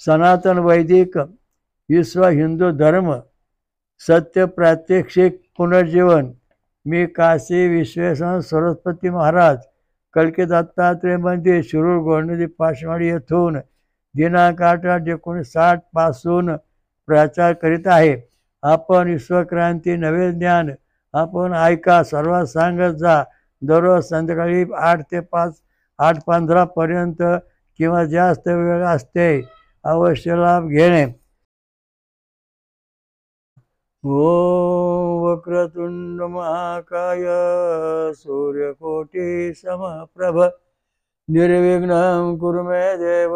सनातन वैदिक विश्व हिंदू धर्म सत्य प्रात्यक्षिक पुनर्जीवन। मी काशी विश्वेश्वर सरस्वती महाराज कल्की दत्तात्रय मंदिर शिरूर गोंडदी पाचवाडी येथून दिनांक 8/8/1960 पासून प्रचार करीत आहे. आपण विश्वक्रांती नवे ज्ञान आपण ऐका, सर्वात सांगत जा. दररोज संध्याकाळी 8 ते 8:15 पर्यंत किंवा जास्त वेळ असते. अवश्य लाभ घेणे. ओम वक्रतुंड महाकाय सूर्यकोटी समप्रभ निर्विघ्नं कुरु मे देव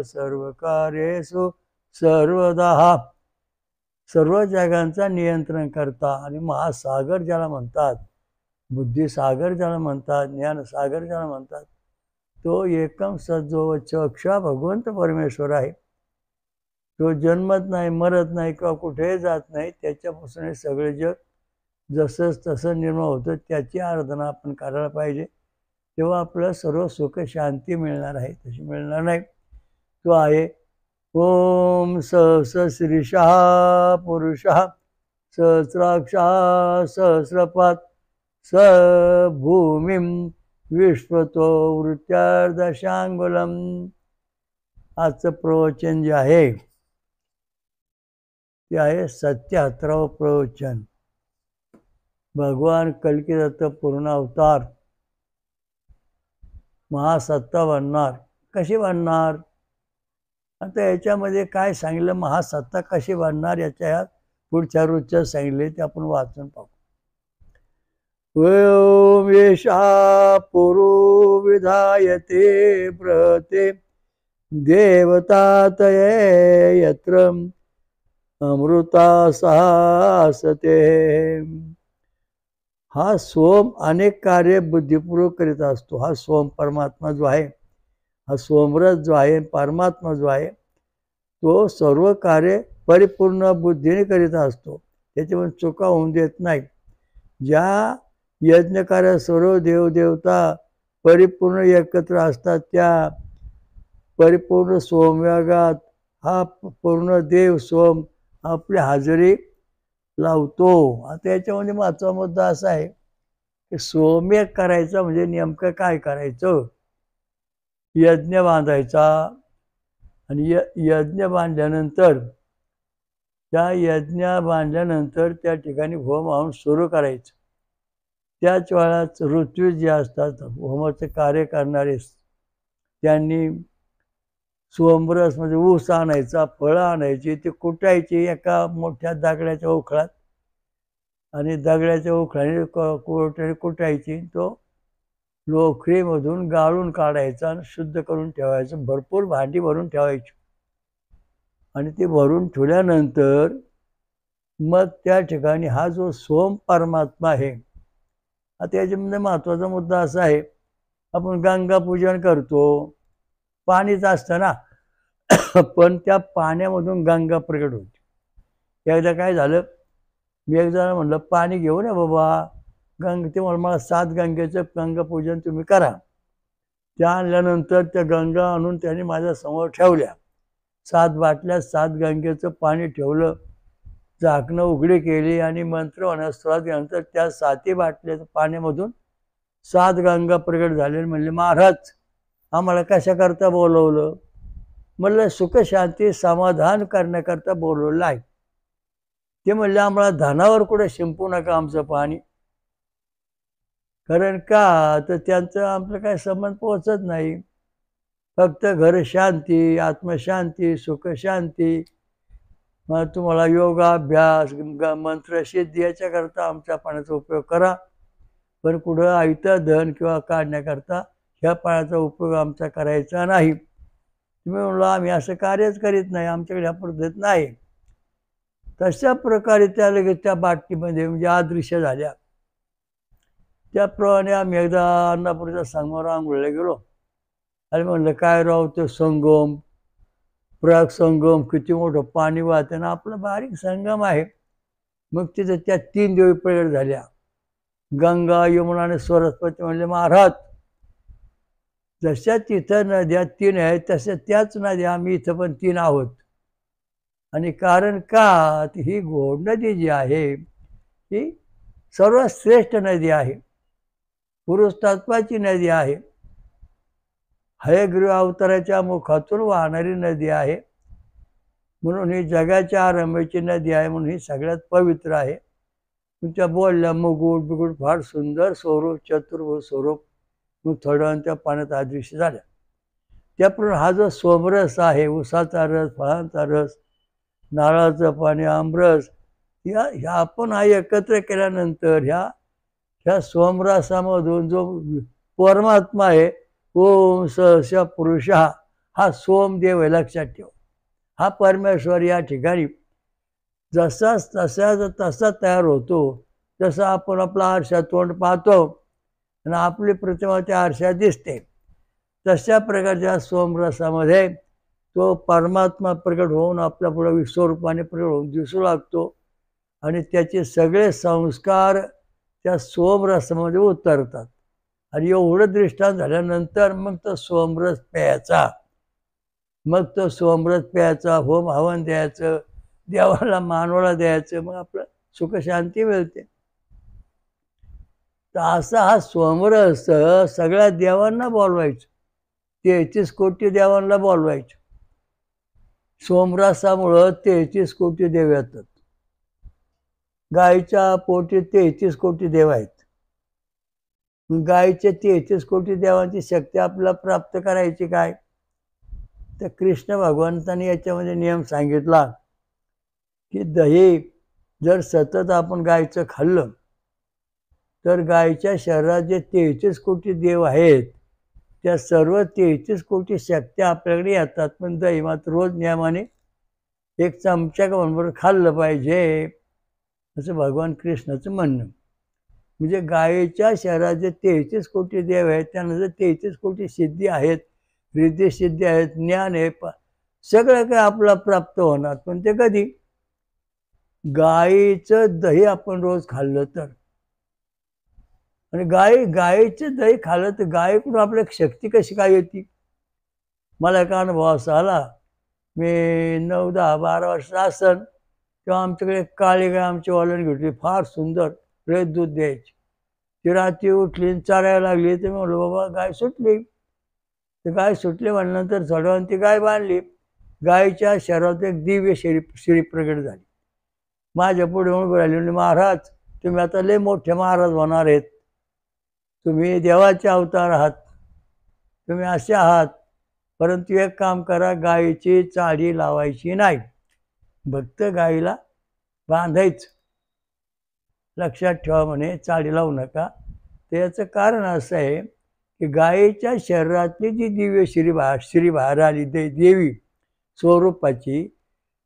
सर्वकार्येषु सर्वदा. सर्व जगांचा नियंत्रण करता आणि महासागर ज्याला म्हणतात, बुद्धिसागर ज्याला म्हणतात, ज्ञानसागर ज्याला म्हणतात, तो एकम सज्जोवच्च अक्षा भगवंत परमेश्वर आहे. तो जन्मत नाही, मरत नाही किंवा कुठेही जात नाही. त्याच्यापासून हे सगळे जग जसंच तसं निर्माण होतं. त्याची आराधना आपण करायला पाहिजे. तेव्हा आपल्याला सर्व सुख शांती मिळणार आहे. तशी मिळणार नाही. तो आहे ओम सहस्रशीर्षः पुरुषः सहस्राक्षः सहस्रपात् स भूमिं विश्वतो वृत्त्यार्धशांगुलम्. आजचं प्रवचन जे आहे ते आहे 77वं प्रवचन. भगवान कल्की दत्त पूर्ण अवतार महासत्ता बनणार. कशी बनणार? आता याच्यामध्ये काय सांगितलं, महासत्ता कशी बनणार याच्या पुढच्या रोजच्या सांगितले ते आपण वाचून पाहू. ओम येषा पुरो विधायते प्रते देवतातये यत्र अमृता सासते. हा सोम अनेक कार्य बुद्धिपूर्वक करीत असतो. हा सोम परमात्मा जो आहे, हा सोमरस जो आहे, परमात्मा जो आहे, तो सर्व कार्य परिपूर्ण बुद्धीने करीत असतो. त्याच्यामुळे चुका होऊन देत नाही. ज्या यज्ञकार्य सर्व देवदेवता परिपूर्ण एकत्र असतात, त्या परिपूर्ण सोमयागात हा पूर्ण देव सोम आपली हजेरी लावतो. आता याच्यामध्ये महत्त्वाचा मुद्दा असा आहे की सोमयज्ञ करायचा म्हणजे नेमकं काय करायचं. यज्ञ बांधायचा आणि यज्ञ बांधल्यानंतर त्या ठिकाणी होम हवन सुरू करायचं. त्याच वेळात ऋत्वी जे असतात होमाचे कार्य करणारे, त्यांनी सोमरस म्हणजे ऊस आणायचा, फळं आणायची, ती कुटायची एका मोठ्या दगडाच्या उखळात आणि दगडाच्या उखळाने कोरट्याने कुटायची. तो लोखरीमधून गाळून काढायचा आणि शुद्ध करून ठेवायचं. भरपूर भांडी भरून ठेवायची आणि ती भरून ठेवल्यानंतर मग त्या ठिकाणी हा जो सोम परमात्मा आहे. आता याच्यामध्ये महत्त्वाचा मुद्दा असा आहे, आपण गंगा पूजन करतो, पाणीच असतं ना, पण त्या पाण्यामधून गंगा प्रगट होती. एकदा काय झालं, मी एकदा म्हणलं पाणी घेऊन या बाबा ते मला 7 गंगेचं गंगापूजन तुम्ही करा. त्या आणल्यानंतर त्या गंगा आणून त्यांनी माझ्या समोर ठेवल्या. 7 बाटल्या, 7 गंगेचं पाणी ठेवलं, झाकणं उघडी केली आणि मंत्र होण्यास सुरुवात केल्यानंतर त्या 7 बाटल्याच्या पाण्यामधून 7 गंगा प्रगट झाले. म्हणले महाराज आम्हाला कशाकरता बोलवलं? म्हणलं सुख शांती समाधान करण्याकरता बोलवलं आहे. ते म्हणले आम्हाला धनावर कुठे शिंपू नका आमचं पाणी. कारण का तर त्यांचं आपलं काय संबंध पोहोचत नाही. फक्त घर शांती, आत्मशांती, सुख शांती, मग तुम्हाला योगाभ्यास मंत्र सिद्धी याच्याकरता आमच्या पाण्याचा उपयोग करा. पण कुठं आयतं धन किंवा काढण्याकरता ह्या पाण्याचा उपयोग आमचा करायचा नाही. तुम्ही म्हणलं आम्ही असं कार्यच करीत नाही, आमच्याकडे ह्या पद्धत नाही. तशा प्रकारे त्या लगेच त्या बाटलीमध्ये म्हणजे अदृश्य झाल्या. त्याप्रमाणे आम्ही एकदा अन्नापूरच्या संगमावर आंघोळीला गेलो आणि म्हणलं काय राव ते संगम, प्रयाग संगम, किती मोठं पाणी वाहते ना, आपला बारीक संगम आहे. मग तिथे त्या 3 देवी प्रगट झाल्या, गंगा, यमुना आणि सरस्वती. म्हणले महाराज जशा तिथं नद्या 3 आहेत तशा त्याच नद्या आम्ही इथं पण 3 आहोत. आणि कारण का ही घोड नदी जी आहे ही सर्वात श्रेष्ठ नदी आहे. पुरुष तत्वाची नदी आहे. हयग्रीव अवताराच्या मुखातून वाहणारी नदी आहे. म्हणून ही जगाच्या आरंभाची नदी आहे. म्हणून ही सगळ्यात पवित्र आहे. तुमच्या बोलल्या मुकुट बिकुट फार सुंदर स्वरूप, चतुर्भुज स्वरूप. मग थोड्या वेळानं त्या पाण्यात अदृश्य झाल्या. त्याप्रमाणे हा जो सोमरस आहे, उसाचा रस, फळांचा रस, नारळाचं पाणी, आमरस, ह्या आपण हा एकत्र केल्यानंतर ह्या सोमरसामधून जो परमात्मा आहे, ओम स पुरुषः, हा सोमदेव आहे, लक्षात ठेव. हा परमेश्वर या ठिकाणी तसा तयार होतो. जसं आपण आपला आरशात तोंड पाहतो आणि आपली प्रतिमा त्या आरशात दिसते, तशा प्रकारच्या सोमरसामध्ये तो परमात्मा प्रकट होऊन आपल्या पुढे विश्वरूपाने प्रकट होऊन दिसू लागतो आणि त्याचे सगळे संस्कार त्या सोमरसामध्ये उतरतात. आणि एवढं दृष्टांत झाल्यानंतर मग तो सोमरस प्यायचा. मग तो सोमरस प्यायचा, होम हवन द्यायचं, देवाला मानवाला द्यायचं, मग आपलं सुखशांती मिळते. तर असा हा सोमरस सगळ्या देवांना बोलवायचं. 33 कोटी देवांना बोलवायचं. सोमरसामुळं 33 कोटी देव येतात. गायीच्या पोटी 33 कोटी देव आहेत. गायीच्या 33 कोटी देवांची शक्ती आपल्याला प्राप्त करायची काय? तर कृष्ण भगवंतांनी याच्यामध्ये नियम सांगितला की दही जर सतत आपण गायीचं खाल्लं तर गायीच्या शरीरात जे 33 कोटी देव आहेत त्या सर्व 33 कोटी शक्त्या आपल्याकडे येतात. पण दही मात्र रोज नियमाने 1 चमचा बरोबर खाल्लं पाहिजे, असं भगवान कृष्णाचं म्हणणं. म्हणजे गायीच्या शरीरात जे 33 कोटी देव आहेत त्यांना जर 33 कोटी सिद्धी आहेत, रिद्धी सिद्धी आहेत, ज्ञान आहे, सगळं काही आपल्याला प्राप्त होणार. पण ते कधी? गायीचं दही आपण रोज खाल्लं तर. आणि गायीचं दही खाल्लं तर गायीकडून आपल्याला शक्ती कशी काय येते? मला एक अनुभव असा आला. मी 9, 10, 12 वर्ष असन तेव्हा आमच्याकडे काळी गाय आमच्या वाल्याने घेतली, फार सुंदर रयत दूध द्यायची. ती रात्री उठली आणि चरायला लागली. तर मी म्हणलो बाबा गाय सुटली. तर गाय सुटली म्हणल्यानंतर थोड्या वेळाने ती गाय बांधली. गायीच्या शरीरात एक दिव्य श्री प्रगट झाली. माझ्या पुढे उभी राहिली म्हणजे महाराज तुम्ही आता लय मोठे महाराज होणार आहेत, तुम्ही देवाचे अवतार आहात, तुम्ही असे आहात, परंतु एक काम करा, गायीची चाळी लावायची नाही, फक्त गायीला बांधायचं. लक्षात ठेवा म्हणे, चाळी लावू नका. तर याचं कारण असं आहे की गायीच्या शरीरातली जी दिव्य श्री बाहेर आली देवी स्वरूपाची,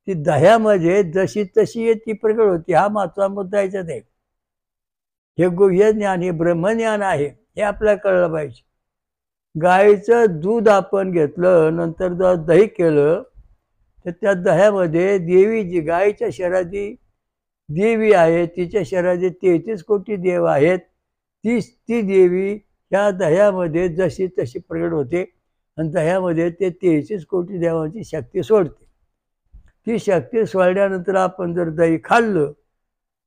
ती दह्यामध्ये जशी तशी ती प्रकट होती. हा महत्त्वाचा मुद्दा याच्यात आहे. हे गुह्य ज्ञान, हे ब्रह्मज्ञान आहे, हे आपल्याला कळलं पाहिजे. गायीचं दूध आपण घेतलं, नंतर जर दही केलं तर त्या दह्यामध्ये देवी जी गायीच्या शरीराची देवी आहे, तिच्या शरीराचे 33 कोटी देव आहेत, ती देवी ह्या दह्यामध्ये जशी तशी प्रकट होते आणि दह्यामध्ये ते 33 कोटी देवांची शक्ती सोडते. ती शक्ती सोडल्यानंतर आपण जर दही खाल्लं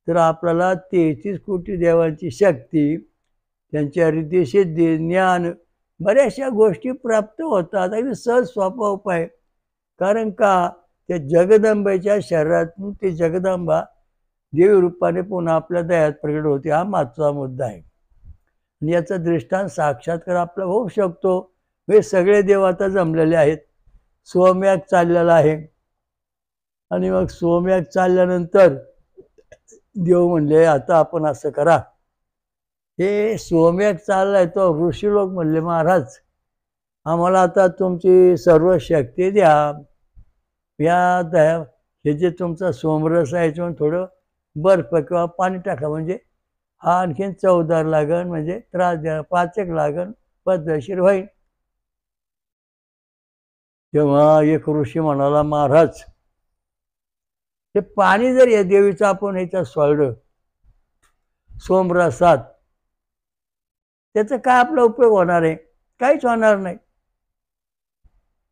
तर आपल्याला 33 कोटी देवांची शक्ती, त्यांच्या रिद्धी सिद्धी, ज्ञान, बऱ्याचशा गोष्टी प्राप्त होतात. अगदी सहज सोपा उपाय. कारण का त्या जगदंबेच्या शरीरातून ती जगदंबा देवी रूपाने पुन्हा आपल्या दह्यात प्रकट होते. हा महत्त्वाचा मुद्दा आहे आणि याचा दृष्टांत साक्षात्कार आपला होऊ शकतो. हे सगळे देव आता जमलेले आहेत. सोमयाग चाललेला आहे आणि मग सोमयाग चालल्यानंतर देव म्हणले आता आपण असं करा, हे सोमयाग चाललाय तो ऋषी लोक म्हणले महाराज आम्हाला आता तुमची सर्व शक्ती द्या, या दह्या हे जे तुमचा सोमरस आहे याच्यावर थोडं बर्फ किंवा पाणी टाका, म्हणजे हा आणखीन चवदार लागन, म्हणजे त्रास द्या, पाचक लागन, पद्धतशीर होईल. तेव्हा एक ऋषी म्हणाला महाराज ते पाणी जर या देवीचं आपण ह्याच्यात सोडलं सोमरसात, त्याचा काय आपला उपयोग होणार आहे? काहीच होणार नाही.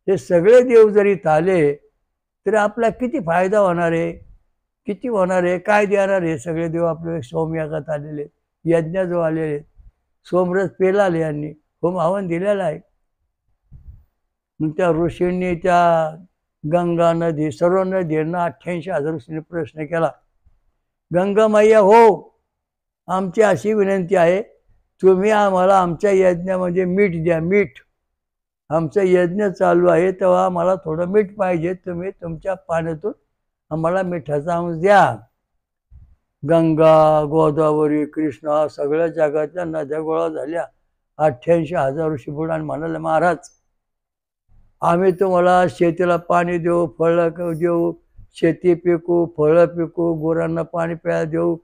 हे सगळे देव जरी आले तरी आपला किती फायदा होणार आहे, किती होणार आहे, काय देणार आहे? सगळे देव आपले सोमयागात आलेले, यज्ञाजवळ आलेले, सोमरस पेलाले यांनी होम हवन दिलेलं आहे. मग त्या ऋषींनी त्या गंगा नदी सर्व नदींना 88,000 ऋषींनी प्रश्न केला, गंगा मैया हो, आमची अशी विनंती आहे, तुम्ही आम्हाला आमच्या यज्ञामध्ये मीठ द्या, मीठ. आमचा यज्ञ चालू आहे तेव्हा आम्हाला थोडं मीठ पाहिजे, तुम्ही तुमच्या पाण्यातून आम्हाला मिठाचा अंश द्या. गंगा, गोदावरी, कृष्णा सगळ्या जगातल्या नद्या गोळा झाल्या. 88,000 ऋषी पुढे आणि म्हणाले, महाराज आम्ही तुम्हाला शेतीला पाणी देऊ, फळं देऊ, शेती पिकू, फळं पिकू, गुरांना पाणी प्यायला देऊ,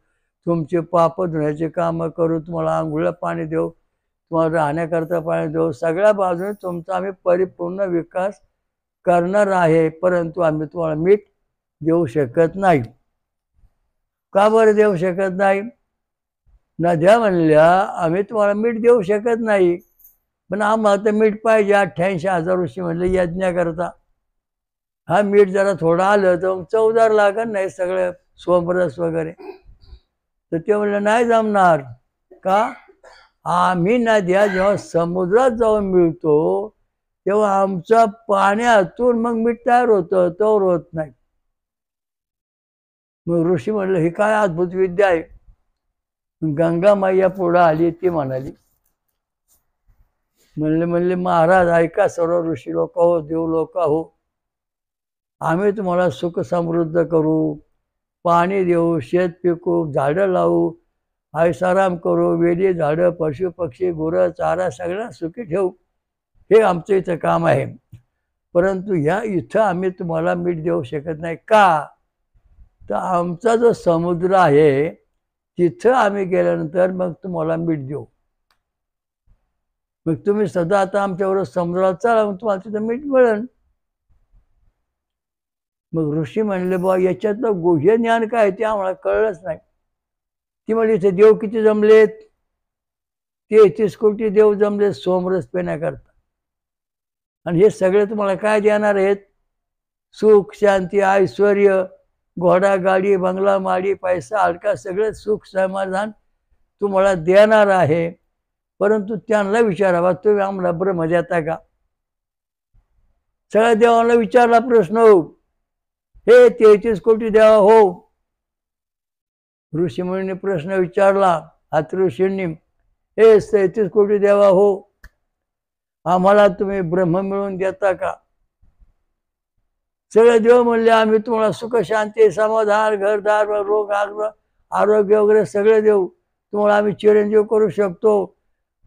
तुमचे पाप धुण्याचे कामं करू, तुम्हाला आंघोळीला पाणी देऊ, तुम्हाला राहण्याकरता पाणी देऊ, सगळ्या बाजूने तुमचा आम्ही परिपूर्ण विकास करणार आहे, परंतु आम्ही तुम्हाला मीठ देऊ शकत नाही. का बरं देऊ शकत नाही? नद्या म्हणल्या आम्ही तुम्हाला मीठ देऊ शकत नाही, पण आम्हाला तर मीठ पाहिजे. 88,000 ऋषी म्हणले यज्ञ करता, हा मीठ जरा थोडं आलं तर चवदार लागत नाही सगळं सोमरस वगैरे. तर ते म्हणलं नाही जमणार. का? आम्ही नद्या जेव्हा समुद्रात जाऊन मिळतो तेव्हा आमच्या पाण्यातून मग मीठ तयार होतं, तोवर होत नाही. मग ऋषी म्हणलं ही काय अद्भुत विद्या आहे. गंगा मैया पुढं आली, ती म्हणाली, म्हणले महाराज ऐका, सर्व ऋषी लोक हो, देव लोक हो, आम्ही तुम्हाला सुख समृद्ध करू, पाणी देऊ, शेत पिकू, झाडं लावू, ऐसाराम करू, वेली झाडं, पशु पक्षी, गुरं चारा सगळ्या सुखी ठेवू, हे आमचं इथं काम आहे. परंतु ह्या इथं आम्ही तुम्हाला मीठ देऊ शकत नाही. का? तर आमचा जो समुद्र आहे तिथं आम्ही गेल्यानंतर मग तुम्हाला मीठ देऊ. मग तुम्ही सदा आता आमच्याबरोबर समुद्रात चला, मग तुम्हाला तिथं मीठ मिळेल. मग ऋषी म्हणले, बा याच्यातलं गुह्य ज्ञान काय ते आम्हाला कळलंच नाही. ती म्हणली, इथे देव किती जमलेत? 33 कोटी देव जमलेत सोमरस पिण्याकरता, आणि हे सगळे तुम्हाला काय देणार आहेत? सुख, शांती, ऐश्वर, घोडा, गाडी, बंगला, माडी, पैसा, अडका, सगळे सुख समाधान तुम्हाला देणार आहे. परंतु त्यांना विचारावा, तुम्ही आम्हाला ब्रह्म देता का? सगळ्या देवांना विचारला प्रश्न, हे 33 कोटी देवा हो. ऋषीमुनींनी प्रश्न विचारला हात ऋषींनी, हे 33 कोटी देवा हो, आम्हाला तुम्ही ब्रह्म मिळवून देता का? सगळे देव म्हणले, आम्ही तुम्हाला सुख, शांती, समाधान, घरदार, रोग, आरोग्य वगैरे सगळे देऊ, तुम्हाला आम्ही चिरंजीव करू शकतो,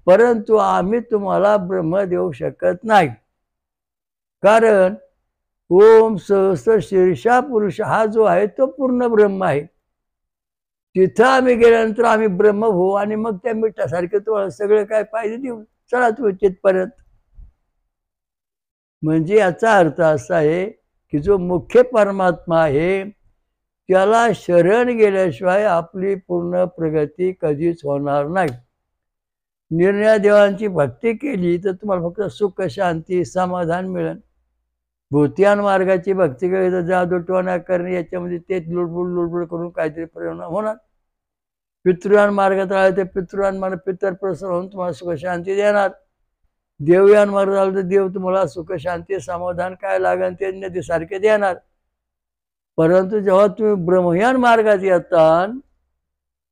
परंतु आम्ही तुम्हाला ब्रह्म देऊ शकत नाही. कारण ओम सहस्र शीर्षा पुरुष हा जो आहे तो पूर्ण ब्रह्म आहे. तिथं आम्ही गेल्यानंतर आम्ही ब्रह्म होऊ आणि मग त्या मिठासारखे तुम्हाला सगळं काय पाहिजे देऊ, चला तुम्ही तिथपर्यंत. म्हणजे याचा अर्थ असा आहे की जो मुख्य परमात्मा आहे त्याला शरण गेल्याशिवाय आपली पूर्ण प्रगती कधीच होणार नाही. निर्णय देवांची भक्ती केली तर तुम्हाला फक्त सुख, शांती, समाधान मिळेल. भूतियान मार्गाची भक्ती केली तर जादूटोणा करणे, याच्यामध्ये तेच लुडबुड करून काहीतरी परिणाम होणार. पितृयान मार्गात राहिले तर पितृयान मार्ग पितर प्रसन्न होऊन तुम्हाला सुख शांती देणार. देवयान मार्ग झाला तर देव तुम्हाला सुख शांती समाधान काय लागेल ते नदीसारखे देणार. परंतु जेव्हा तुम्ही ब्रह्मयान मार्गात येतात,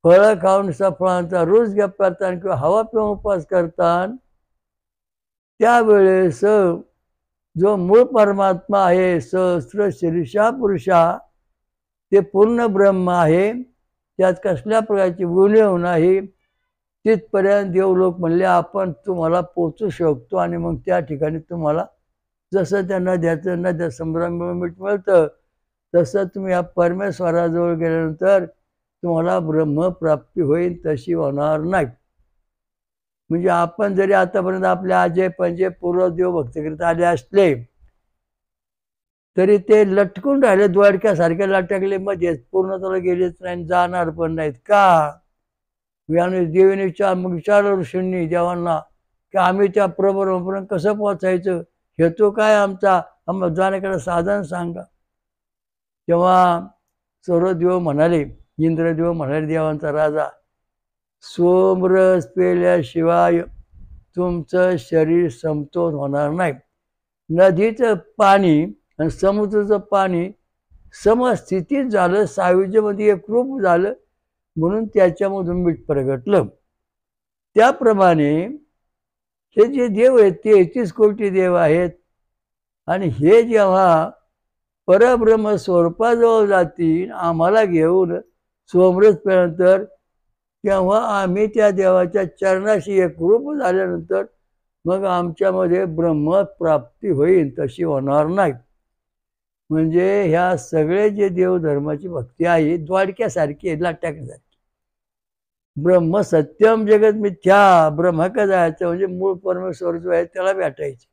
फळं खाऊन फळांचा रोज गप करतात किंवा हवा पिऊन उपवास करतात, त्यावेळेस जो मूळ परमात्मा आहे सहस्र शीर्षा पुरुषा ते पूर्ण ब्रह्म आहे, त्यात कसल्या प्रकारची उणीव नाही. तिथपर्यंत देवलोक म्हणले आपण तुम्हाला पोचू शकतो आणि मग त्या ठिकाणी तुम्हाला जसं त्या नद्या समुद्रामुळे मीठ मिळतं तसं तुम्ही या परमेश्वराजवळ गेल्यानंतर तुम्हाला ब्रह्मप्राप्ती होईल, तशी होणार नाही. म्हणजे आपण जरी आतापर्यंत आपल्या आजे पंजे पूर्वदेव भक्ती करीत आले असले तरी ते लटकून राहिले, द्वारक्यासारखे लटकले मध्येच, पूर्णतः गेलेच नाही, जाणार पण नाहीत. का? देवीने विचारलं ऋषींनी देवांना, की आम्ही त्या प्रभूपर्यंत कसं पोचायचं, हेतू काय आमचा, आम्हाला जाण्याकडे साधन सांगा. तेव्हा सर्व देव म्हणाले, इंद्रदेव म्हणाले, देवांचा राजा, सोमरस पेल्याशिवाय तुमचं शरीर समतोल होणार नाही. नदीचं पाणी आणि समुद्राचं पाणी समस्थितीत झालं, सायुज्यामध्ये एक रूप झालं, म्हणून त्याच्यामधून मीठ प्रगटलं. त्याप्रमाणे हे जे देव आहेत ते 31 कोटी देव आहेत. आणि हे जेव्हा परब्रह्म स्वरूपाजवळ जातील आम्हाला घेऊन सोमरस पेल्यानंतर, तेव्हा आम्ही त्या देवाच्या चरणाशी एकरूप झाल्यानंतर मग आमच्यामध्ये ब्रह्मप्राप्ती होईल, तशी होणार नाही. म्हणजे ह्या सगळे जे देवधर्माची भक्ती आहे द्वाडक्यासारखी आहे, लाटाक्यासारखी. ब्रह्म सत्यम जगत मिथ्या, ब्रह्माकडे जायचं म्हणजे मूळ परमेश्वर जो आहे त्याला भेटायचं.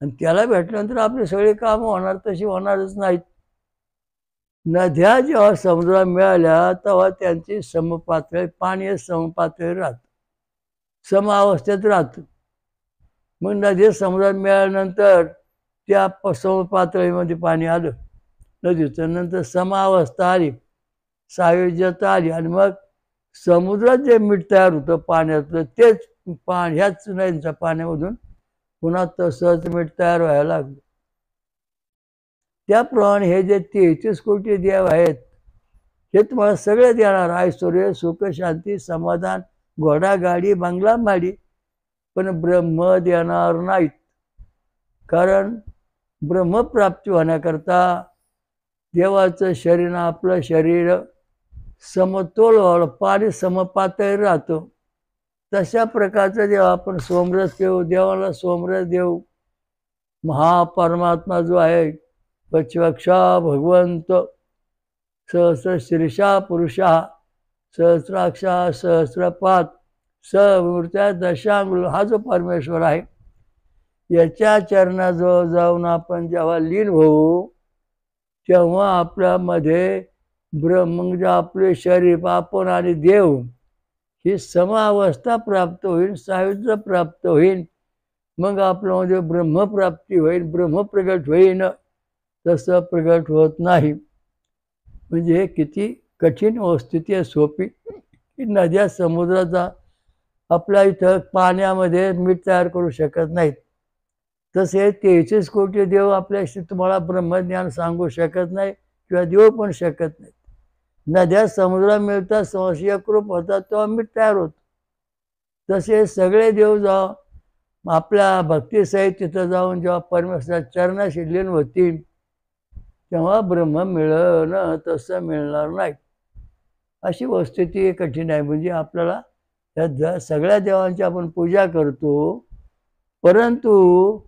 आणि त्याला भेटल्यानंतर आपले सगळे कामं होणार, तशी होणारच नाहीत. नद्या जेव्हा समुद्राला मिळाल्या तेव्हा त्यांची समपातळी, पाणी समपातळी राहतं, सम अवस्थेत राहतं. मग नदी समुद्रात मिळाल्यानंतर त्या समपातळीमध्ये पाणी आलं नदीचं, नंतर समावस्था आली, सायुज्यता आली, आणि मग समुद्रात जे मीठ तयार होतं पाण्यातलं तेच ह्याच नदीच्या पाण्यामधून पुन्हा तसंच मीठ तयार व्हायला लागलं. त्याप्रमाणे हे जे 33 कोटी देव आहेत हे तुम्हाला सगळे देणार, ऐश्वर्य, सुख, शांती, समाधान, घोडा, गाडी, बंगला, माडी, पण ब्रह्म देणार नाहीत. कारण ब्रह्मप्राप्ती होण्याकरता देवाचं शरीर, आपलं शरीर समतोल व्हावं, पाणी समपातळी राहतं. तशा प्रकारचं जेव्हा आपण सोमरस देऊ, देवाला सोमरस देऊ, महापरमात्मा जो आहे पक्षवक्षा भगवंत, सहस्र शीर्षा पुरुषा, सहस्राक्षा सहस्रपात, समूर्त्या दशांगुल, हा जो परमेश्वर आहे याच्या चरणाजवळ जाऊन आपण जेव्हा लीन होऊ तेव्हा आपल्यामध्ये ब्रह्म, आपले शरीर, आपण आणि देव ही समावस्था प्राप्त होईल, सायुज्य प्राप्त होईल. मग आपल्यामध्ये ब्रह्मप्राप्ती होईल, ब्रह्म प्रगट होईन. तसं प्रगट होत नाही. म्हणजे हे किती कठीण स्थिती आहे, सोपी की नद्या समुद्राचा आपल्या इथं पाण्यामध्ये मीठ तयार करू शकत नाहीत. तसे 33 कोटी देव आपल्याशी तुम्हाला ब्रह्मज्ञान सांगू शकत नाही किंवा देऊ पण शकत नाहीत. नद्या समुद्रात मिळतात, संशयकृप होतात, तेव्हा मीठ तयार होतं. तसे सगळे देव जेव्हा आपल्या भक्तीसहित तिथं जाऊन जेव्हा परमेश्वराच्या चरणाशी लीन होतील तेव्हा ब्रह्म मिळणं तसं मिळणार नाही. अशी वस्तुस्थिती कठीण आहे. म्हणजे आपल्याला या सगळ्या देवांची आपण पूजा करतो, परंतु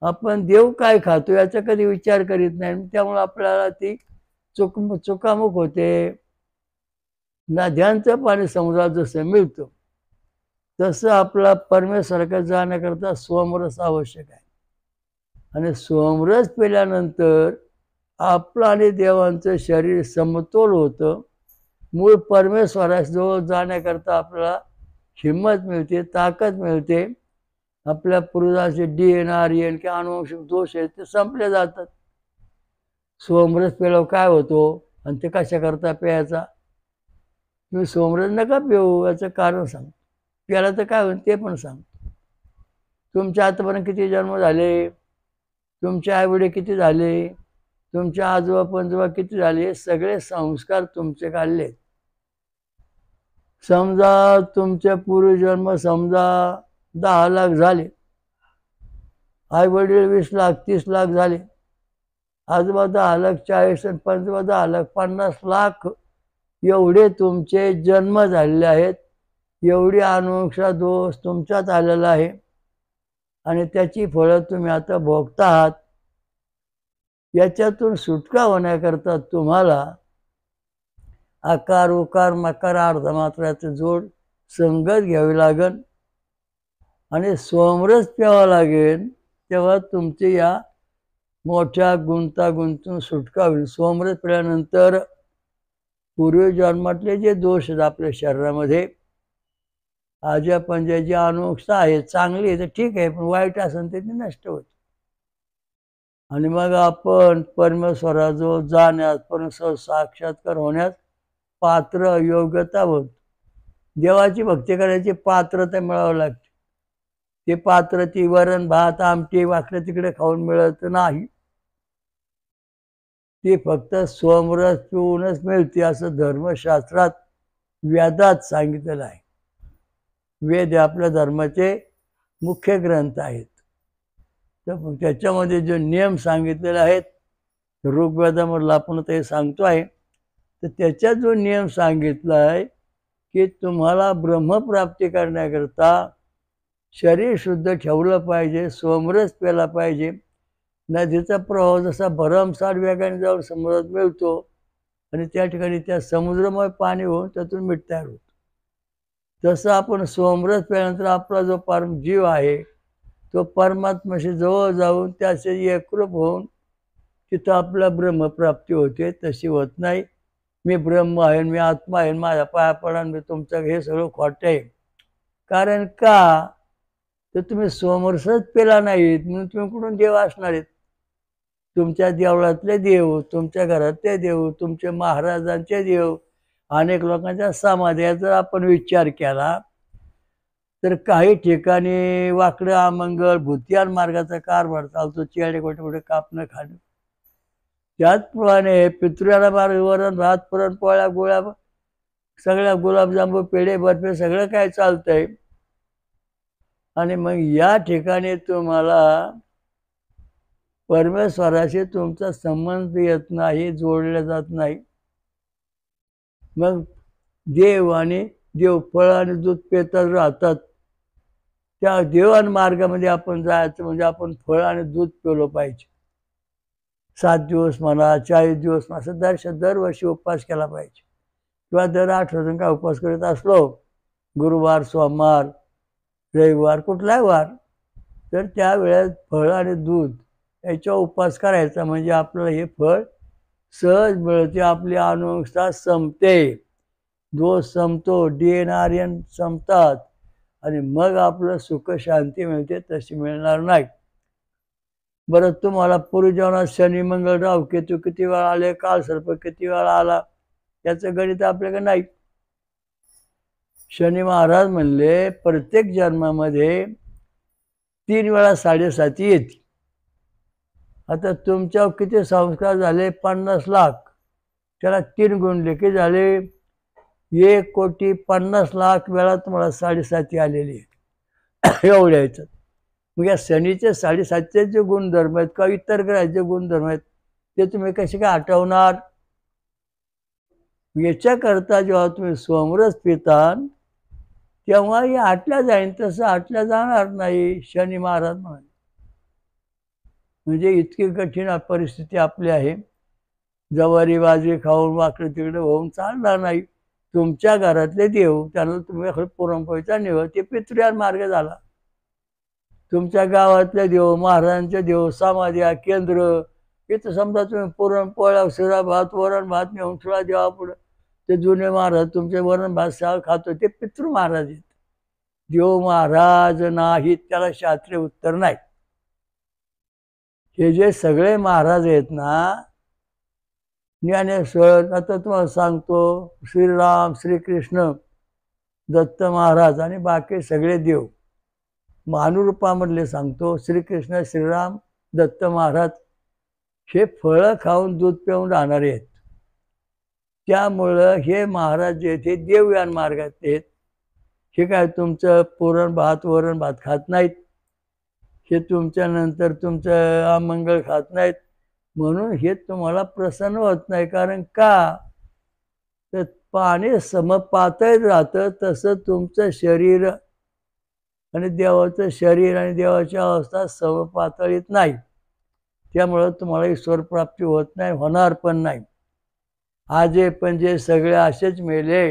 आपण देव काय खातो याचा कधी विचार करीत नाही. त्यामुळे आपल्याला ती चुकामुक होते. नद्यांचं पाणी समुद्रात जसं मिळतं तसं आपला परमेश्वराकडे जाण्याकरता सोमरस आवश्यक आहे. आणि सोमरस पिल्यानंतर आपलं आणि देवांचं शरीर समतोल होतं. मूळ परमेश्वराजवळ जाण्याकरता आपल्याला हिंमत मिळते, ताकद मिळते. आपल्या पूर्वजांचे DNA किंवा अनुवंशिक दोष आहेत ते संपले जातात. सोमरस पिल्यावर काय होतो आणि ते कशाकरता प्यायचा, तुम्ही सोमरस नका पिऊ, याचं कारण सांग. प्यायला तर काय होईल ते पण सांग. तुमच्या आतापर्यंत किती जन्म झाले, तुमचे आईवडील किती झाले, तुमचे आजोबा पंजोबा किती झाले, सगळे संस्कार तुमचे काढले. समजा तुमचे पूर्वजन्म समजा 10 लाख झाले, आई वडील 20 लाख 30 लाख झाले, आजोबा 10 लाख 40 आणि पंजोबा 10 लाख 50 लाख, एवढे तुमचे जन्म झालेले आहेत. एवढी अनुवंशिक दोष तुमच्यात आलेला आहे आणि त्याची फळं तुम्ही आता भोगता आहात. याच्यातून सुटका होण्याकरता तुम्हाला आकार उकार मकार अर्धमात्राचं जोड संगत घ्यावी लागेल आणि सोमरस प्यावा लागेल. तेव्हा तुमची या मोठ्या गुंतागुंतून सुटका होईल. सोमरस पिल्यानंतर पूर्वजन्मातले जे दोष आहेत आपल्या शरीरामध्ये, आज्या पंजाची अनुष्ठा आहे, चांगली आहे तर ठीक आहे, पण वाईट असेल तर ती नष्ट होते. आणि मग आपण परमेश्वराजवळ जाण्यास, परमेश्वर साक्षात्कार होण्यास पात्र, योग्यता होत. देवाची भक्ती करायची पात्रता मिळावं लागते. ते पात्र ती वरण भात आमटी वाकडे तिकडे खाऊन मिळत नाही. ती फक्त सोमरस पिऊनच मिळते असं धर्मशास्त्रात, वेदात सांगितलेलं आहे. वेद हे आपल्या धर्माचे मुख्य ग्रंथ आहेत. तर त्याच्यामध्ये जे नियम सांगितलेले आहेत, ऋग्वेदामधला आपण ते सांगतो आहे, तर त्याच्यात जो नियम सांगितला आहे की तुम्हाला ब्रह्मप्राप्ती करण्याकरता शरीर शुद्ध ठेवलं पाहिजे, सोमरस प्यायला पाहिजे. नदीचा प्रवाह जसा भरमसाठ वेगाने जाऊन समुद्रात मिळतो आणि त्या ठिकाणी त्या समुद्रमय पाणी होऊन त्यातून मीठ तयार होतं, तसं आपण सोमरस प्यायल्यानंतर आपला जो परम जीव आहे तो परमात्म्याशी जवळ जाऊन त्याचे एकरूप होऊन तिथं आपल्या ब्रह्मप्राप्ती होते. तशी होत नाही. मी ब्रह्म आहे, मी आत्मा आहे, माझ्या पाया पडा, मी तुमचं, हे सगळं खोटं आहे. कारण का तर तुम्ही सोमरसच पेला नाहीत, म्हणून तुम्ही कुठून देव असणार आहेत? तुमच्या देवळातले देव, तुमच्या घरातले देव, तुमचे महाराजांचे देव, अनेक लोकांच्या समाध्या जर आपण विचार केला तर काही ठिकाणी वाकडं अमंगल भूतियान मार्गाचा कारभार चालतो, चेडे कुठे कुठे कापणं खाणं. त्याचप्रमाणे पितृयाला मार्ग, वरण भात, पुरणपोळ्या, गोळ्या, सगळ्या गुलाबजांबू, पेढे, बर्फी सगळं काय चालतंय. आणि मग या ठिकाणी तुम्हाला परमेश्वराशी तुमचा संबंध येत नाही, जोडला जात नाही. मग देव आणि देव फळ आणि दूध पेतच राहतात. त्या देवान मार्गामध्ये आपण जायचं म्हणजे आपण फळ आणि दूध पिलं पाहिजे. 7 दिवस म्हणा, 40 दिवस म्हणा, असं दरवर्षी उपवास केला पाहिजे. किंवा दर आठवड्यातून काय उपवास करत असलो, गुरुवार, सोमवार, रविवार, कुठलाही वार, तर त्यावेळेस फळ आणि दूध याच्यावर उपवास करायचा. म्हणजे आपल्याला हे फळ सहज मिळते, आपली अनुष्ठा संपते, दोष संपतो, DNRN संपतात आणि मग आपलं सुख शांती मिळते. तशी मिळणार नाही. बरं, तुम्हाला पूर्वजीवनात शनी, मंगळ, राहू, केतू किती वेळा आले, काळसर्प किती वेळा आला, याचं गणित आपल्याकडे नाही. शनी महाराज म्हणले प्रत्येक जन्मामध्ये 3 वेळा 7.5 येते. आता तुमच्यावर किती संस्कार झाले? 50 लाख. त्याला 3 गुणले की झाले 1,50,00,000 वेळा तुम्हाला 7.5 आलेली आहे. एवढ्या याच्यात मग या शनीचे 7.5चे जे गुणधर्म आहेत किंवा इतर ग्रहाचे गुणधर्म आहेत ते तुम्ही कसे काय हटवणार? याच्याकरता जेव्हा तुम्ही सोमरस पिता तेव्हा हे हटल्या जाईन, तसं हटल्या जाणार नाही, शनी महाराज म्हणाले. म्हणजे इतकी कठीण परिस्थिती आपली आहे. जवारी बाजरी खाऊन वाकडे तिकडे होऊन चालणार नाही. तुमच्या घरातले देव, त्यांना तुम्ही पुरणपोळीचा निवड, ते पितृयान मार्ग झाला. तुमच्या गावातले देव, महाराजांचे देव, समाध्या, केंद्र, इथं समजा तुम्ही पुरणपोळ्या, शिरा भात, वरण भात नेऊन थोडा देवा पुढं, ते जुने महाराज तुमचे वरण भात शाळ खातो, ते पितृ महाराज आहेत. देव महाराज नाहीत, त्याला शास्त्रीय उत्तर नाही. हे जे सगळे महाराज आहेत ना, ज्ञानेश्वर, आता तुम्हाला सांगतो, श्रीराम, श्रीकृष्ण, दत्त महाराज आणि बाकी सगळे देव, मानुरूपामधले सांगतो, श्रीकृष्ण, श्रीराम, दत्त महाराज हे फळं खाऊन दूध पिऊन राहणारे आहेत. त्यामुळं हे महाराज जे आहेत हे देवयान मार्गात आहेत. हे काय तुमचं पुरण भात, वरण भात खात नाहीत, हे तुमच्यानंतर तुमचं अमंगळ खात नाहीत, म्हणून हे तुम्हाला प्रसन्न होत नाही. कारण का तर पाणी समपातळीत राहतं, तसं तुमचं शरीर आणि देवाचं शरीर आणि देवाची अवस्था समपातळीत नाही. त्यामुळं तुम्हाला ईश्वर प्राप्ती होत नाही, होणार पण नाही. आजे पण जे सगळे असेच मेले.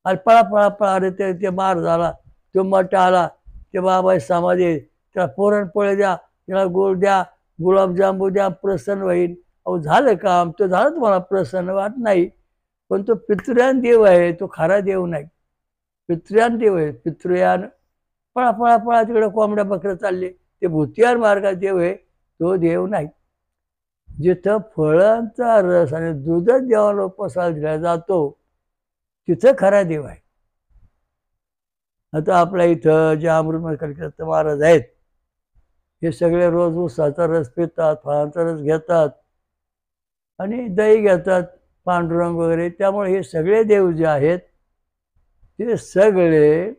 अरे पळा पळा पळा, अरे ते मार झाला, तो मठ आला, ते बाबा समाधी, त्याला पुरणपोळी द्या, त्याला गोड द्या, गुलाबजांबू द्या, प्रसन्न होईल. अहो झालं काम, तो झालं तुम्हाला प्रसन्न वाट नाही. पण तो पितृयान देव आहे, तो खरा देव नाही. पितृयान देव आहे. पितृयान पळा पळा पळा तिकडे कोंबड्या बकऱ्या चालले, ते भूतियान मार्गात देव आहे, तो देव नाही. जिथं फळांचा रस आणि दूधच देवाला उपवासाला दिला जातो, तिथं खरा देव आहे. आता आपल्या इथं जे अमृत महाराज आहेत, हे सगळे रोज ऊसाचा रस पितात, फळांचा रस घेतात आणि दही घेतात, पांडुरंग वगैरे. त्यामुळे हे सगळे देव जे आहेत ते सगळे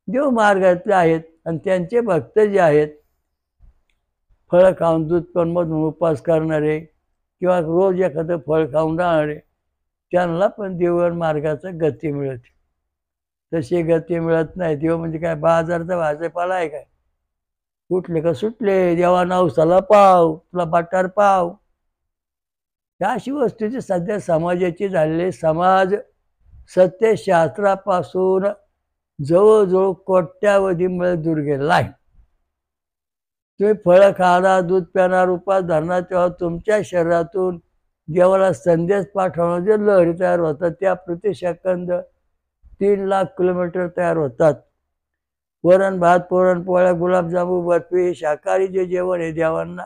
देव मार्गातले आहेत. आणि त्यांचे भक्त जे आहेत, फळं खाऊन दूध पण मधून उपवास करणारे किंवा रोज एखादं फळ खाऊन राहणारे, त्यांना पण देव मार्गाचं गती मिळते. तशी गती मिळत नाही. देव म्हणजे काय बाजारचा भाजीपाला आहे काय? उठले का सुटले, देवा नवसाला पाव, तुला बटार पाव. या अशी वस्तूची सध्या समाजाची झालेली. समाज सत्यशास्त्रापासून जवळजवळ कोट्यावधीमुळे दूर गेलेला आहे. तुम्ही फळं खाणार, दूध पिणार, उपास धरणार, तेव्हा तुमच्या शरीरातून देवाला संदेश पाठवणं जे लहरी तयार होतात, त्या प्रतिसेकंद 3,00,000 किलोमीटर तयार होतात. वरण भात, पुरणपोळ्या, गुलाबजामू, बर्फी हे शाकाहारी जे जेवण आहे देवांना,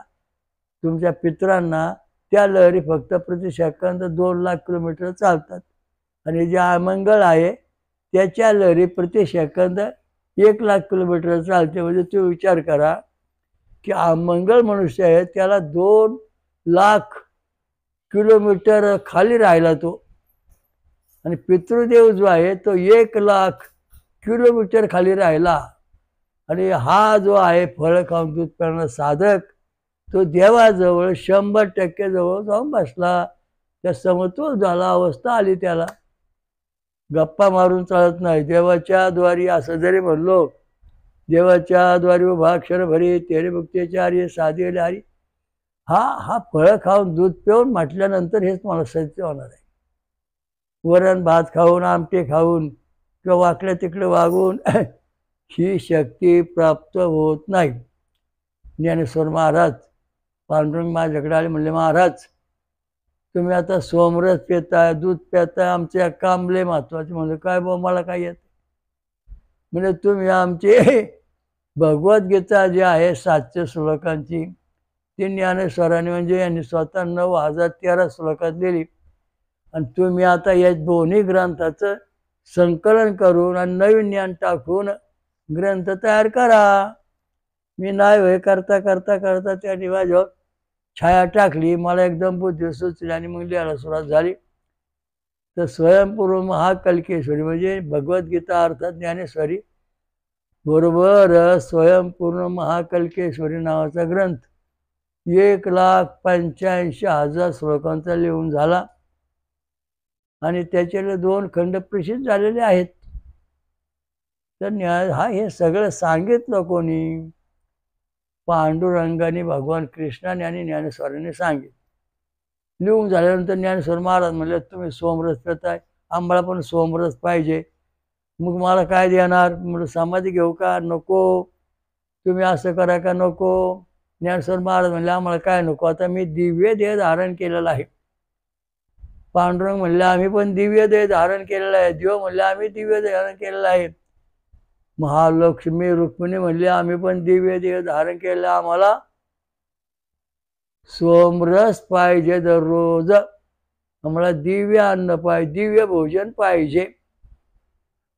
तुमच्या पितरांना, त्या लहरी फक्त प्रतिसेकंद 2,00,000 किलोमीटर चालतात. आणि जे अमंगळ आहे त्याच्या लहरी प्रतिसेकंद 1,00,000 किलोमीटर चालते. म्हणजे तुम्ही विचार करा की अमंगळ मनुष्य आहे, त्याला 2,00,000 किलोमीटर खाली राहिला तो. आणि पितृदेव जो आहे तो 1,00,000 किलोमीटर खाली राहिला. आणि हा जो आहे फळं खाऊन दूध पिणारा साधक, तो देवाजवळ 100% जवळ जाऊन बसला. त्या समतोल झाला, अवस्था आली त्याला. गप्पा मारून चालत नाही. देवाच्या द्वारी असं जरी म्हणलो, देवाच्या द्वारी उभा अक्षर भरी तेरे भक्तीचार्य साधेले हरी, हा फळं खाऊन दूध पिऊन म्हटल्यानंतर हेच मला सत्य होणार आहे. वरण भात खाऊन, आमटे खाऊन किंवा वाकड्या तिकडे वागून ही शक्ती प्राप्त होत नाही. ज्ञानेश्वर महाराज पांडुरंग माझ्याकडे आले, म्हणले महाराज तुम्ही आता सोमरस पिताय, दूध पिताय, आमचे काम लय महत्वाचे. म्हणजे काय बा, मला काय येत? म्हणजे तुम्ही आमची भगवद्गीता जी आहे 700 श्लोकांची, ती ज्ञानेश्वरांनी म्हणजे यांनी स्वतः 9,013 श्लोकात लिहिली. आणि तुम्ही आता या दोन्ही ग्रंथाचं संकलन करून आणि नवीन ज्ञान टाकून ग्रंथ तयार करा. मी नाही होय करता करता करता त्यांनी माझ्यावर छाया टाकली. मला एकदम बुद्धी सुचली आणि मग लिहायला सुरुवात झाली. तर स्वयंपूर्ण महाकल्केश्वरी म्हणजे भगवद्गीता अर्थात ज्ञानेश्वरी बरोबर स्वयंपूर्ण महाकल्केश्वरी नावाचा ग्रंथ 1,85,000 श्लोकांचा लिहून झाला. आणि त्याचे 2 खंड प्रसिद्ध झालेले आहेत. तर हे सगळं सांगितलं कोणी? पांडुरंगाने, भगवान कृष्णाने आणि ज्ञानेश्वरांनी सांगितलं. लिहून झाल्यानंतर ज्ञानेश्वर महाराज म्हणले, तुम्ही सोमरस पिताय, आम्हाला पण सोमरस पाहिजे. मग मला काय देणार? म्हणजे समाधी घेऊ का? नको. तुम्ही असं करा का? नको. ज्ञानेश्वर महाराज म्हणले, आम्हाला काय नको, आता मी दिव्य देह धारण केलेला आहे. पांडुरंग म्हणले, आम्ही पण दिव्य देह धारण केलेला आहे. देव म्हणले, आम्ही दिव्य देह धारण केलेला आहे. महालक्ष्मी रुक्मिणी म्हणले, आम्ही पण दिव्य देह धारण केलेला, आम्हाला सोमरस पाहिजे दररोज, आम्हाला दिव्य अन्न पाहिजे, दिव्य भोजन पाहिजे.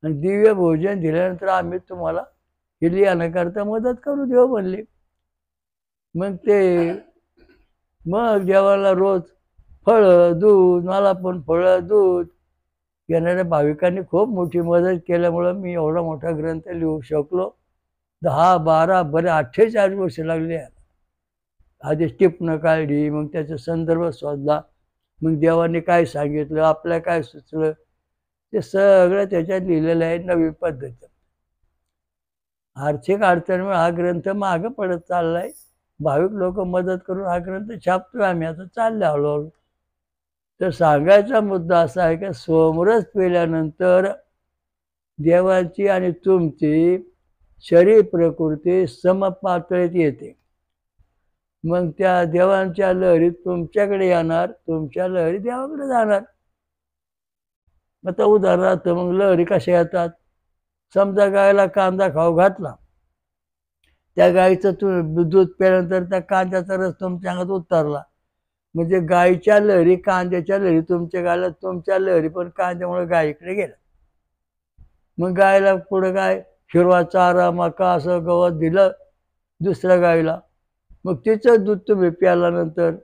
आणि दिव्य भोजन दिल्यानंतर आम्ही तुम्हाला हिलियाना करता मदत करू, देव म्हणले. मग देवाला रोज फळं दूध, मला पण फळं दूध येणाऱ्या भाविकांनी खूप मोठी मदत केल्यामुळं मी एवढा मोठा ग्रंथ लिहू शकलो. 10, 12, बरे 48 वर्ष लागले. आधी टिपणं काढली, मग त्याचा संदर्भ शोधला, मग देवाने काय सांगितलं, आपल्याला काय सुचलं, ते सगळं त्याच्यात लिहिलेलं आहे नवीन पद्धतीत. आर्थिक अडचणीमुळे हा ग्रंथ मागं पडत चाललाय. भाविक लोक मदत करून हा ग्रंथ छापतोय आम्ही, आता चालले हळूहळू. तर सांगायचा मुद्दा असा आहे की सोमरस पिल्यानंतर देवाची आणि तुमची शरीर प्रकृती समपातळीत येते. मग त्या देवांच्या लहरी तुमच्याकडे येणार, तुमच्या लहरी देवाकडे जाणार. आता उदाहरणार्थ मग लहरी कशा येतात? समजा गायला कांदा खाऊ घातला, त्या गाईचं दूध प्यायल्यानंतर त्या कांद्याचा रस तुमच्या अंगात उतरला, म्हणजे गायीच्या लहरी, कांद्याच्या लहरी तुमच्या गायला, तुमच्या लहरी पण कांद्यामुळे गायीकडे गेल्या. मग गायला पुढे काय हिरवा चारा, मका असं गवत दिलं दुसऱ्या गायीला, मग तिचं दूध तुम्ही प्यायल्यानंतर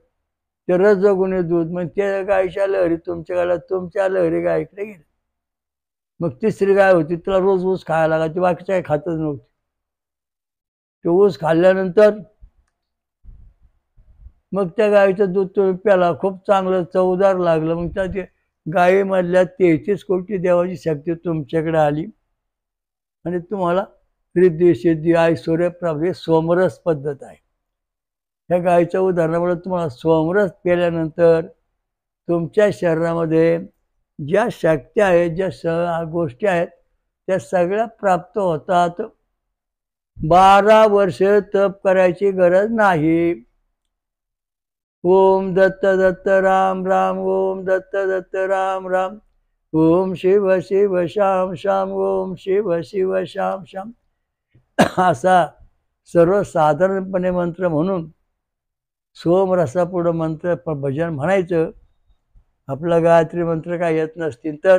ते रजोगुणी दूध, मग त्या गायीच्या लहरी तुमच्या गायला, तुमच्या लहरी गायीकडे गेल्या. मग तिसरी गाय होती, तिला रोज ऊस खायला लागायची, बाकीच्या काही खातच नव्हती. ते ऊस खाल्ल्यानंतर मग त्या गायीचं दूध तुम्ही प्याला, खूप चांगलं चवदार लागलं. मग त्या गायीमधल्या 33 कोटी देवाची शक्ती तुमच्याकडे आली आणि तुम्हाला रिद्धी सिद्धी ऐश्वर्य प्राप्त. ही सोमरस पद्धत आहे. ह्या गायीच्या उदाहरणामुळे तुम्हाला सोमरस प्यायल्यानंतर तुमच्या शरीरामध्ये ज्या शक्ती आहेत, ज्या गोष्टी आहेत, त्या सगळ्या प्राप्त होतात. 12 वर्ष तप करायची गरज नाही. ओम दत्त दत्त राम राम, ओम दत्त दत्त राम राम, ओम शिव शिव श्याम श्याम, ओम शिव शिव श्याम श्याम, असा सर्वसाधारणपणे मंत्र म्हणून सोमरसापुढं मंत्र भजन म्हणायचं. आपला गायत्री मंत्र काय येत नसतील तर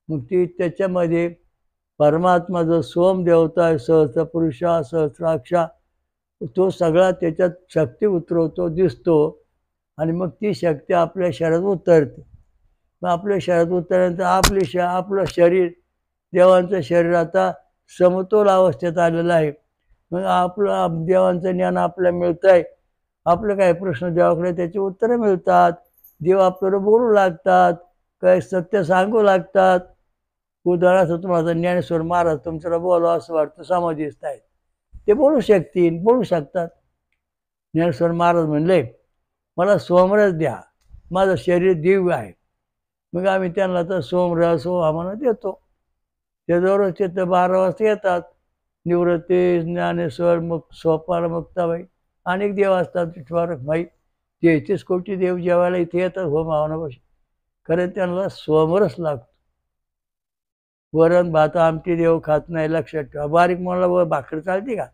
मग ती त्याच्यामध्ये परमात्मा जो सोम देवता आहे, सहस्र पुरुषा सहस्राक्षा, तो सगळा त्याच्यात शक्ती उतरवतो, दिसतो आणि मग ती शक्ती आपल्या शरीरात उतरते. मग आपल्या शरीरात उतरल्यानंतर आपलं शरीर, देवांचं शरीर आता समतोल अवस्थेत आलेलं आहे. मग आपलं देवांचं ज्ञान आपल्याला मिळतं आहे. आपले काही प्रश्न देवाकडे त्याची उत्तरं मिळतात. देव आपल्याला बोलू लागतात, काही सत्य सांगू लागतात. उदाहरणार्थ तुम्हाला ज्ञानेश्वर महाराज तुमच्याला बोलावं असं वाटतं, समाधीस्थ आहेत, ते बोलू शकतात. ज्ञानेश्वर महाराज म्हणले, मला सोमरस द्या, माझं शरीर दिव्य आहे. मग आम्ही त्यांना तर सोमरस आम्हाला देतो. ते दररोज तिथं 12 वाजता येतात. निवृत्ती, ज्ञानेश्वर, मग सोपाल, मुक्ताबाई, अनेक देव असतात. माई 33 कोटी देव जेवायला इथे येतात होम हवनापाशी. खरं त्यांना सोमरस लागतो. वरण भात आमटी देव खात नाही, लक्षात ठेवा. बारीक मुलाला भाकर चालते का?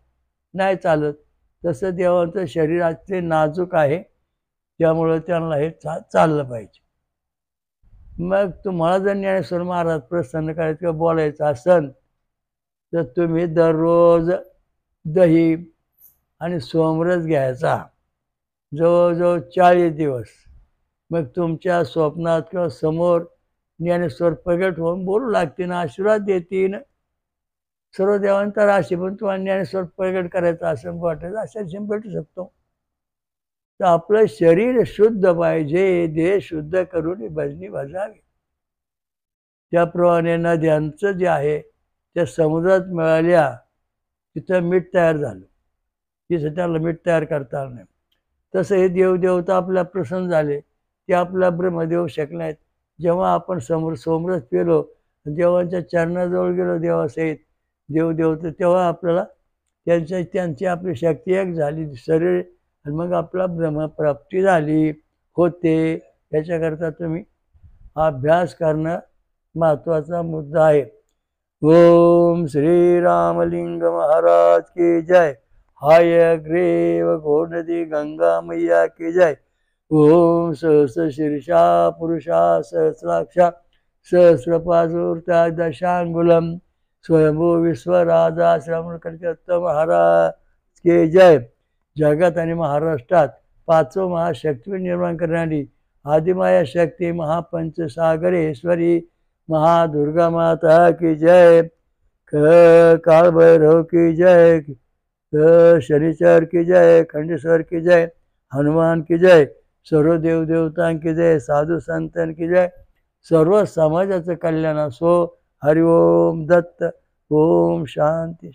नाही चालत. तसं देवांचं शरीर अतिशय नाजूक आहे, त्यामुळं त्यांना हे चाललं पाहिजे. मग तुम्हाला जर ज्ञानेश्वर महाराज प्रसन्न करायचं किंवा बोलायचं असेल तर तुम्ही दररोज दही आणि सोमरस घ्यायचा जवळजवळ 40 दिवस. मग तुमच्या स्वप्नात किंवा समोर ज्ञानेश्वर प्रगट होऊन बोलू लागतील, आशीर्वाद देतील. सर्व देवांचा राशी पण तुम्हाला ज्ञानेश्वर प्रगट करायचा असं वाटायचं, अशा भेटू शकतो. तर आपलं शरीर शुद्ध पाहिजे, देह शुद्ध करून भजनी भजावी. त्याप्रमाणे नद्यांचं जे आहे त्या समुद्रात मिळाल्या, तिथं मीठ तयार झालं, तिथं त्याला मीठ तयार करता आलं नाही. तसं हे देवदेवता आपल्या प्रसन्न झाले, ते आपला ब्रह्मदेव शकले नाहीत. जेव्हा आपण सोमरस पेलो, देवांच्या चरणाजवळ गेलो देवासहित देवदेवता, तेव्हा आपल्याला त्यांची आपली शक्ती एक झाली शरीर, आणि मग आपला ब्रह्मप्राप्ती झाली होते. याच्याकरता तुम्ही अभ्यास करणं महत्त्वाचा मुद्दा आहे. ओम श्री रामलिंग महाराज की जय. हयग्रीव घोरनदी गंगा मैया की जय. ओम सहस्र शीर्षा पुरुषा सहस्राक्षा सहस्रपासूर्ता दशांगुलम स्वयंभू विश्वराजा श्रवणकर्त महाराज की जय. जगात आणि महाराष्ट्रात 5 महाशक्ती निर्माण करणारी आदिमाया शक्ती महापंचसागरेश्वरी महादुर्गा माता की जय. काल भैरव की जय. शनिचर की जय. खंडेश्वर की जय. हनुमान की जय. सर्व देवदेवतां की जय. साधू संतान की जय. सर्व समाजाचं कल्याण असो. हरिओम दत्त. ओम शांती.